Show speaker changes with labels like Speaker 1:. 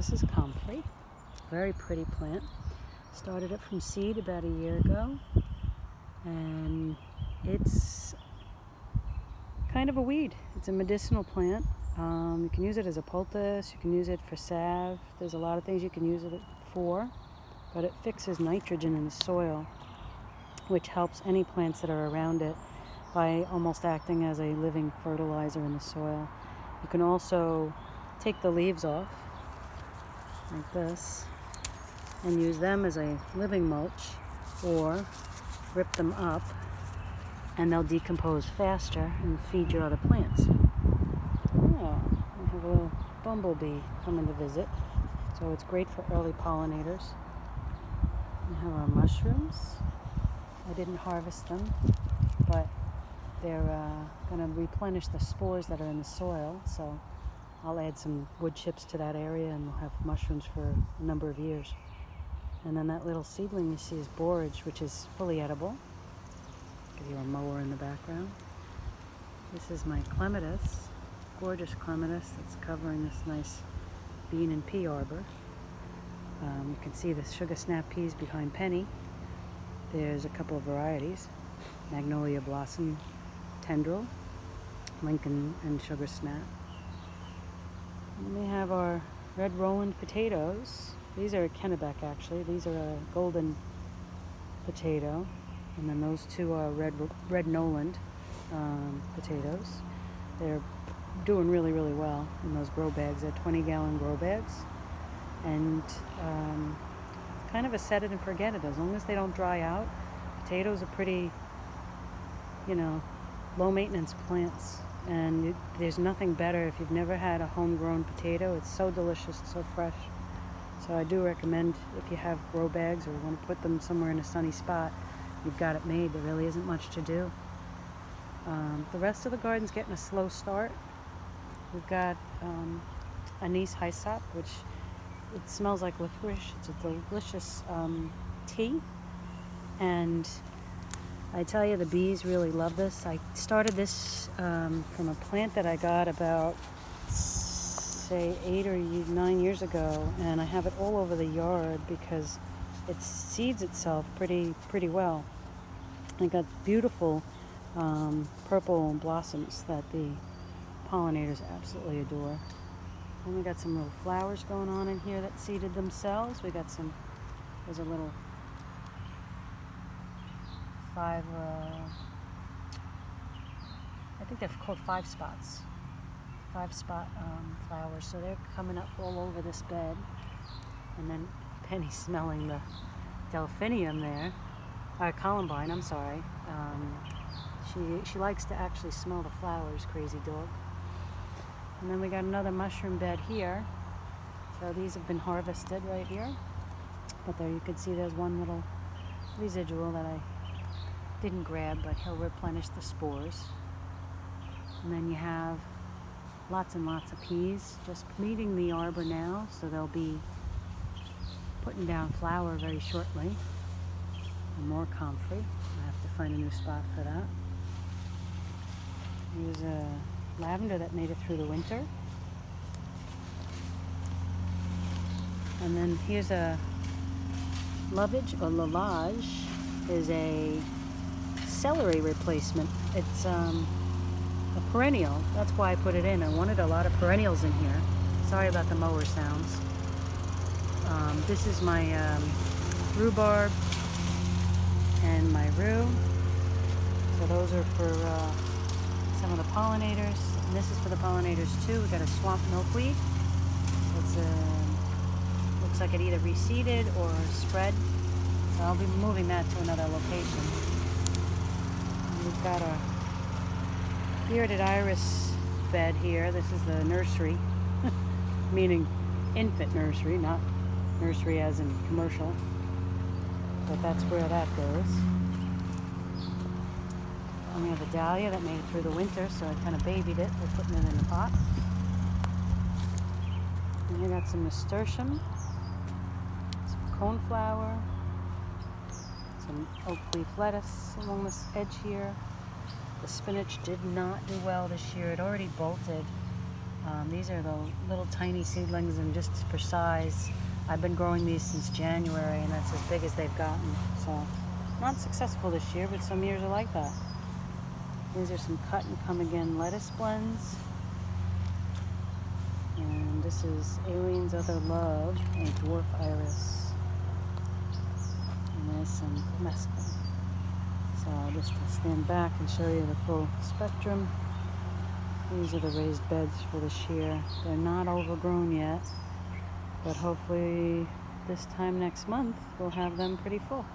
Speaker 1: this is comfrey. Very pretty plant. Started it from seed about a year ago, and it's kind of a weed. It's a medicinal plant. You can use it as a poultice, you can use it for salve. There's a lot of things you can use it for, but it fixes nitrogen in the soil, which helps any plants that are around it by almost acting as a living fertilizer in the soil. You can also take the leaves off like this and use them as a living mulch, or rip them up and they'll decompose faster and feed your other plants. Oh, I have a little bumblebee coming to visit, so it's great for early pollinators. We have our mushrooms. I didn't harvest them, but they're going to replenish the spores that are in the soil, so I'll add some wood chips to that area and we'll have mushrooms for a number of years. And then that little seedling you see is borage, which is fully edible. Give you a mower in the background. This is my clematis, gorgeous clematis that's covering this nice bean and pea arbor. You can see the sugar snap peas behind Penny. There's a couple of varieties: magnolia blossom tendril, Lincoln, and sugar snap. And we have our red Roland potatoes. These are a Kennebec actually. These are a golden potato. And then those two are red Noland potatoes. They're doing really, really well in those grow bags. They're 20-gallon grow bags. And kind of a set it and forget it. As long as they don't dry out, potatoes are pretty, low maintenance plants. And there's nothing better if you've never had a homegrown potato. It's so delicious and so fresh. So I do recommend, if you have grow bags or want to put them somewhere in a sunny spot, you've got it made. There really isn't much to do. The rest of the garden's getting a slow start. We've got anise hyssop, which it smells like licorice. It's a delicious tea. And I tell you, the bees really love this. I started this from a plant that I got about, say, 8 or 9 years ago, and I have it all over the yard because it seeds itself pretty well. I got beautiful purple blossoms that the pollinators absolutely adore. And we got some little flowers going on in here that seeded themselves. We got there's a little I think they're called 5-spot flowers. So they're coming up all over this bed. And then Penny's smelling the delphinium there. Columbine, I'm sorry. She likes to actually smell the flowers, crazy dog. And then we got another mushroom bed here. So these have been harvested right here. But there you can see there's one little residual that I didn't grab, but he'll replenish the spores. And then you have lots and lots of peas just meeting the arbor now, so they'll be putting down flower very shortly. And more comfrey. I have to find a new spot for that. Here's a lavender that made it through the winter. And then here's a lovage, or lalage, is a celery replacement. It's a perennial. That's why I put it in. I wanted a lot of perennials in here. Sorry about the mower sounds. This is my rhubarb and my rue. So those are for some of the pollinators. And this is for the pollinators too. We got a swamp milkweed. It's looks like it either reseeded or spread. So I'll be moving that to another location. And we've got a bearded iris bed here. This is the nursery, meaning infant nursery, not nursery as in commercial. But that's where that goes. And we have a dahlia that made it through the winter, so I kind of babied it. We're putting it in a pot. And we got some nasturtium, some coneflower, some oak leaf lettuce along this edge here. The spinach did not do well this year. It already bolted These are the little tiny seedlings, and just for size, I've been growing these since January, and that's as big as they've gotten. So not successful this year, but some years are like that. These are some cut and come again lettuce blends. And this is Alien's Other Love and Dwarf Iris. And there's some mesclun. So I'll just stand back and show you the full spectrum. These are the raised beds for this year. They're not overgrown yet, but hopefully this time next month we'll have them pretty full.